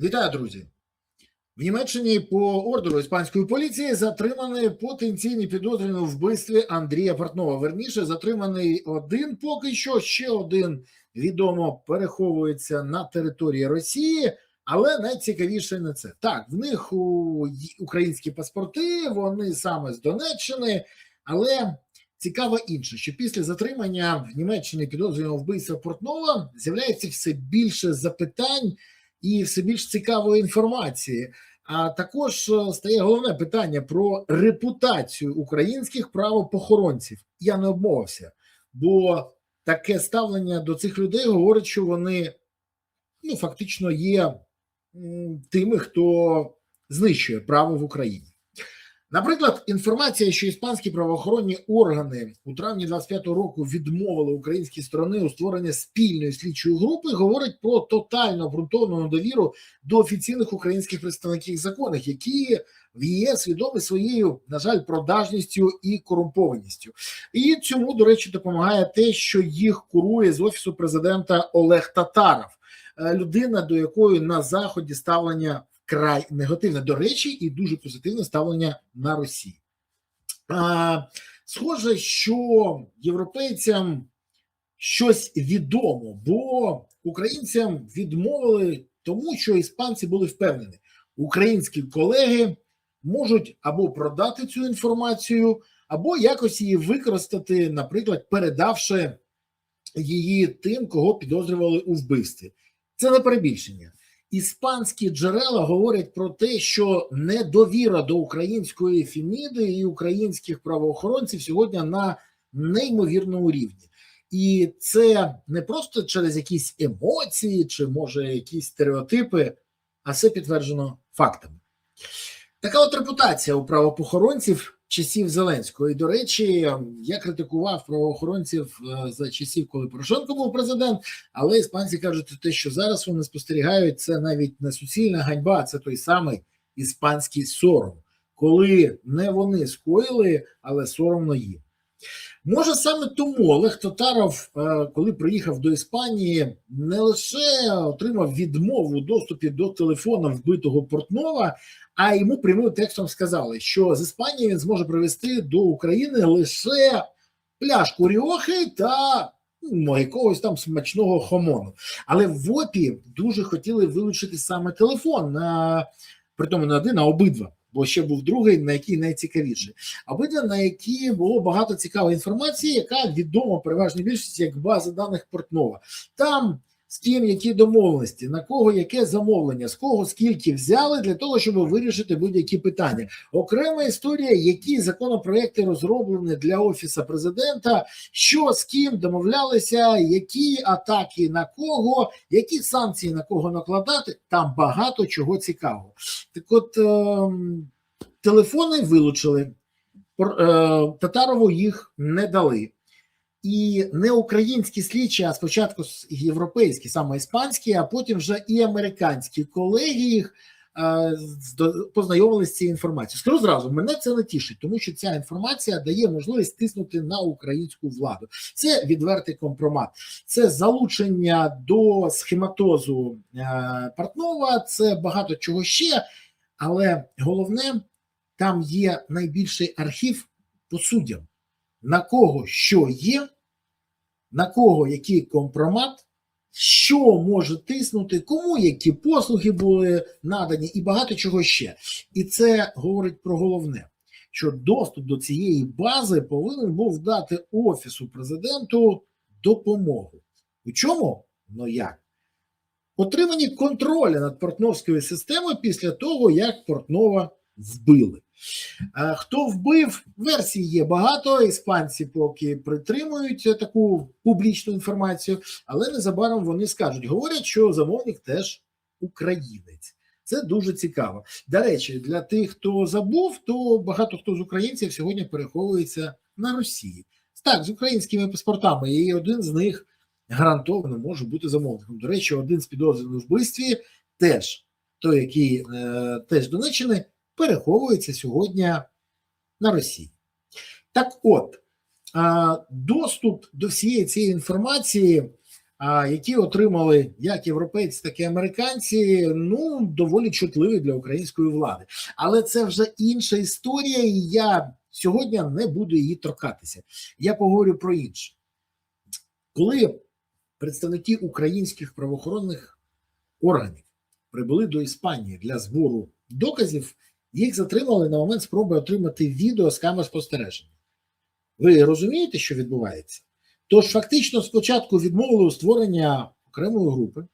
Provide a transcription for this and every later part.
Вітаю, друзі! В Німеччині по ордеру іспанської поліції затримані потенційні підозрювані у вбивстві Андрія Портнова. Верніше, затриманий один поки що, ще один, відомо, переховується на території Росії, але найцікавіше не це. Так, в них українські паспорти, вони саме з Донеччини, але цікаво інше, що після затримання в Німеччині підозрюваного вбивства Портнова з'являється все більше запитань і все більш цікавої інформації. А також стає головне питання про репутацію українських правоохоронців. Я не обмовився, бо таке ставлення до цих людей говорить, що вони фактично є тими, хто знищує право в Україні. Наприклад, інформація, що іспанські правоохоронні органи у травні 25-го року відмовили українській стороні у створенні спільної слідчої групи, говорить про тотально обґрунтовану довіру до офіційних українських представників законних, які в ЄС відомі своєю, на жаль, продажністю і корумпованістю. І цьому, до речі, допомагає те, що їх курує з Офісу президента Олег Татаров, людина, до якої на Заході ставлення край негативне, до речі, і дуже позитивне ставлення на Росії. Схоже, що європейцям щось відомо, бо українцям відмовили тому, що іспанці були впевнені. Українські колеги можуть або продати цю інформацію, або якось її використати, наприклад, передавши її тим, кого підозрювали у вбивстві. Це не перебільшення. Іспанські джерела говорять про те, що недовіра до української Феміди і українських правоохоронців сьогодні на неймовірному рівні. І це не просто через якісь емоції чи, може, якісь стереотипи, а все підтверджено фактами. Така от репутація у правоохоронців часів Зеленського. І, до речі, я критикував правоохоронців за часів, коли Порошенко був президент, але іспанці кажуть, те, що зараз вони спостерігають, це навіть не суцільна ганьба, а це той самий іспанський сором, коли не вони скоїли, але соромно їм. Може, саме тому Олег Татаров, коли приїхав до Іспанії, не лише отримав відмову у доступі до телефону вбитого Портнова, а йому прямим текстом сказали, що з Іспанії він зможе привезти до України лише пляшку ріохи та якогось там смачного хамону. Але в ОПІ дуже хотіли вилучити саме телефон, притому не один, а обидва. Бо ще був другий, на який найцікавіший. Обидва, на які було багато цікавої інформації, яка відома переважній більшості як база даних Портнова. Там з ким які домовленості, на кого яке замовлення, з кого скільки взяли для того, щоб вирішити будь-які питання. Окрема історія, які законопроекти розроблені для Офісу президента, що з ким домовлялися, які атаки на кого, які санкції на кого накладати, там багато чого цікавого. Так от, телефони вилучили, Татарову їх не дали. І не українські слідчі, а спочатку європейські, саме іспанські, а потім вже і американські колеги їх познайомилися з цією інформацією. Скажу зразу, мене це не тішить, тому що ця інформація дає можливість тиснути на українську владу. Це відвертий компромат. Це залучення до схематозу Портнова, це багато чого ще, але головне, там є найбільший архів по суддям. На кого що є, на кого який компромат, що може тиснути, кому які послуги були надані і багато чого ще. І це говорить про головне, що доступ до цієї бази повинен був дати Офісу президенту допомогу. У чому? Ну як? Отримані контролі над портновською системою після того, як Портнова вбили. Хто вбив? Версій є багато, іспанці поки притримують таку публічну інформацію, але незабаром вони скажуть, говорять, що замовник теж українець. Це дуже цікаво. До речі, для тих, хто забув, то багато хто з українців сьогодні переховується на Росії. Так, з українськими паспортами, і один з них гарантовано може бути замовником. До речі, один з підозрюваних у вбивстві теж, той, який теж з Донеччини, переховується сьогодні на Росії. Так от, доступ до всієї цієї інформації які отримали як європейці, так і американці, ну, доволі чутливі для української влади. Але це вже інша історія, і я сьогодні не буду її торкатися. Я поговорю про інше. Коли представники українських правоохоронних органів прибули до Іспанії для збору доказів, їх затримали на момент спроби отримати відео з камер спостереження. Ви розумієте, що відбувається? Тож фактично спочатку відмовили у створення окремої групи,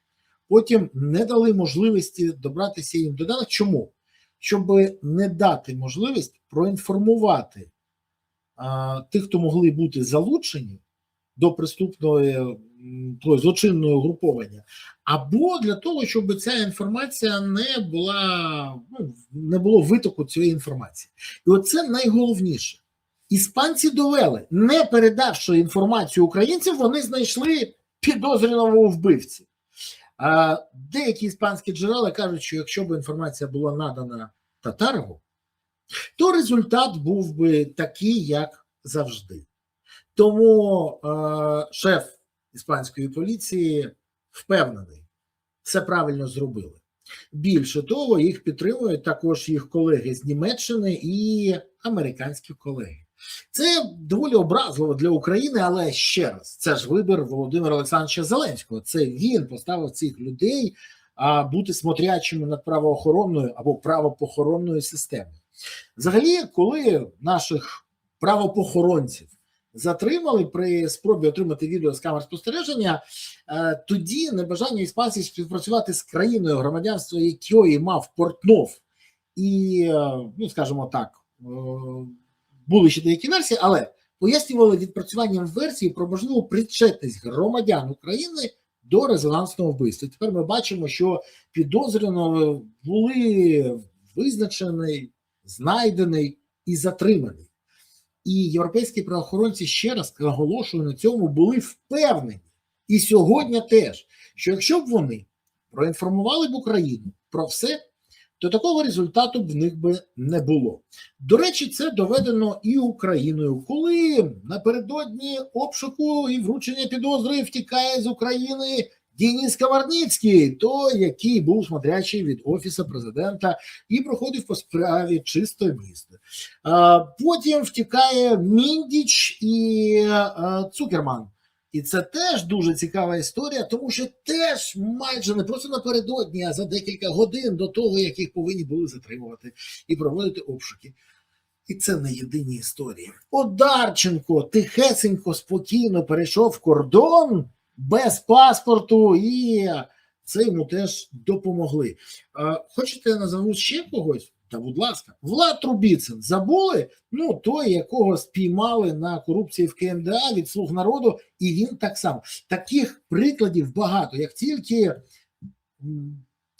потім не дали можливості добратися їм до даних. Чому? Щоб не дати можливість проінформувати тих, хто могли бути залучені до преступної злочинного угруповання, або для того, щоб ця інформація не було витоку цієї інформації. І оце найголовніше. Іспанці довели, не передавши інформацію українцям, вони знайшли підозрюваного вбивці. Деякі іспанські джерела кажуть, що якщо б інформація була надана Татарову, то результат був би такий, як завжди. Тому шеф іспанської поліції впевнений, все правильно зробили. Більше того, їх підтримують також їх колеги з Німеччини і американські колеги. Це доволі образливо для України, але ще раз, це ж вибір Володимира Олександровича Зеленського. Це він поставив цих людей бути смотрячими над правоохоронною або правопохоронною системою. Взагалі, коли наших правопохоронців затримали при спробі отримати відео з камер спостереження, тоді небажання іспанців співпрацювати з країною, громадянство якої мав Портнов, і, ну, скажімо так, були ще деякі версії, але пояснювали відпрацюванням версії про можливу причетність громадян України до резонансного вбивства. Тепер ми бачимо, що підозрюваний були визначений, знайдений і затриманий. І європейські правоохоронці, ще раз наголошую на цьому, були впевнені, і сьогодні теж, що якщо б вони проінформували б Україну про все, то такого результату б в них би не було. До речі, це доведено і Україною, коли напередодні обшуку і вручення підозри втікає з України Денис Комарницький, той, який був смотрячий від Офісу президента і проходив по справі «Чисте місто». Потім втікає Міндіч і Цукерман. І це теж дуже цікава історія, тому що теж майже не просто напередодні, а за декілька годин до того, як їх повинні були затримувати і проводити обшуки. І це не єдині історії. Одарченко тихесенько, спокійно перейшов кордон без паспорту, і це йому теж допомогли. Хочете, я назову ще когось? Та, будь ласка, Влад Трубіцин. Забули? Ну, той, якого спіймали на корупції в КМДА від «Слуг народу», і він так само. Таких прикладів багато. Як тільки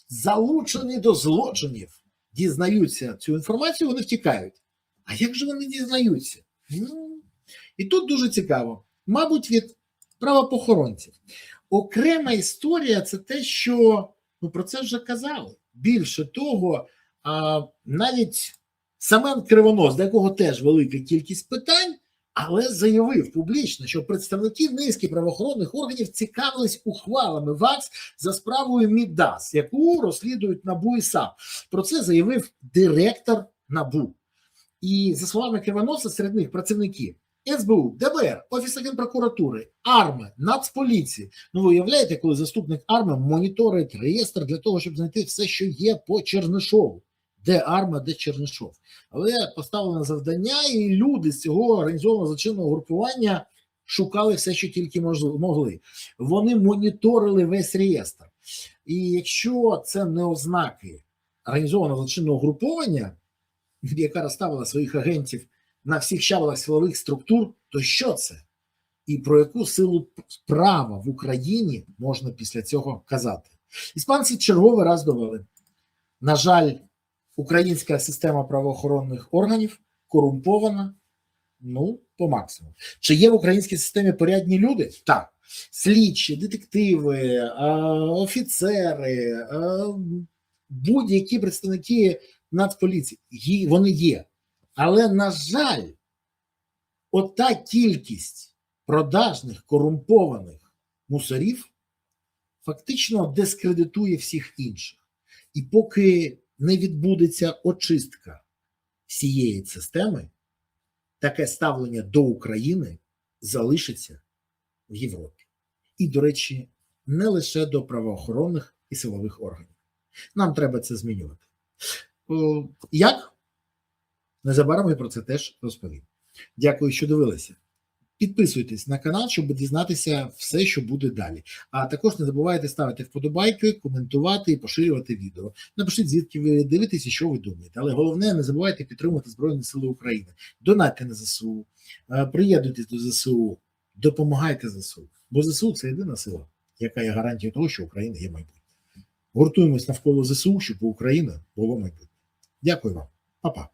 залучені до злочинів дізнаються цю інформацію, вони втікають. А як же вони дізнаються? І тут дуже цікаво. Мабуть, від правопохоронців. Окрема історія – це те, що, ну, про це вже казали. Більше того, навіть Семен Кривонос, до якого теж велика кількість питань, але заявив публічно, що представники низки правоохоронних органів цікавились ухвалами ВАКС за справою Мідас, яку розслідують НАБУ і САП. Про це заявив директор НАБУ. І, за словами Кривоноса, серед них працівники СБУ, ДБР, Офіс Генпрокуратури, АРМА, Нацполіції. Ну, ви уявляєте, коли заступник АРМА моніторить реєстр для того, щоб знайти все, що є по Чернишову. Де АРМА, де Чернишов. Але поставлено завдання, і люди з цього організованого злочинного групування шукали все, що тільки могли. Вони моніторили весь реєстр. І якщо це не ознаки організованого злочинного груповання, яка розставила своїх агентів на всіх щаблах силових структур, то що це? І про яку силу права в Україні можна після цього казати? Іспанці черговий раз довели. На жаль, українська система правоохоронних органів корумпована, ну, по максимуму. Чи є в українській системі порядні люди? Так. Слідчі, детективи, офіцери, будь-які представники Нацполіції, вони є. Але, на жаль, ота кількість продажних, корумпованих мусорів фактично дискредитує всіх інших. І поки не відбудеться очистка всієї системи, таке ставлення до України залишиться в Європі. І, до речі, не лише до правоохоронних і силових органів. Нам треба це змінювати. Як? Незабаром я про це теж розповім. Дякую, що дивилися. Підписуйтесь на канал, щоб дізнатися все, що буде далі. А також не забувайте ставити вподобайки, коментувати і поширювати відео. Напишіть, звідки ви дивитесь і що ви думаєте. Але головне, не забувайте підтримувати Збройні Сили України. Донатьте на ЗСУ, приєднуйтесь до ЗСУ, допомагайте ЗСУ. Бо ЗСУ – це єдина сила, яка є гарантією того, що Україна є майбутнє. Гуртуємось навколо ЗСУ, щоб у України було майбутнє. Дякую вам. Па-па.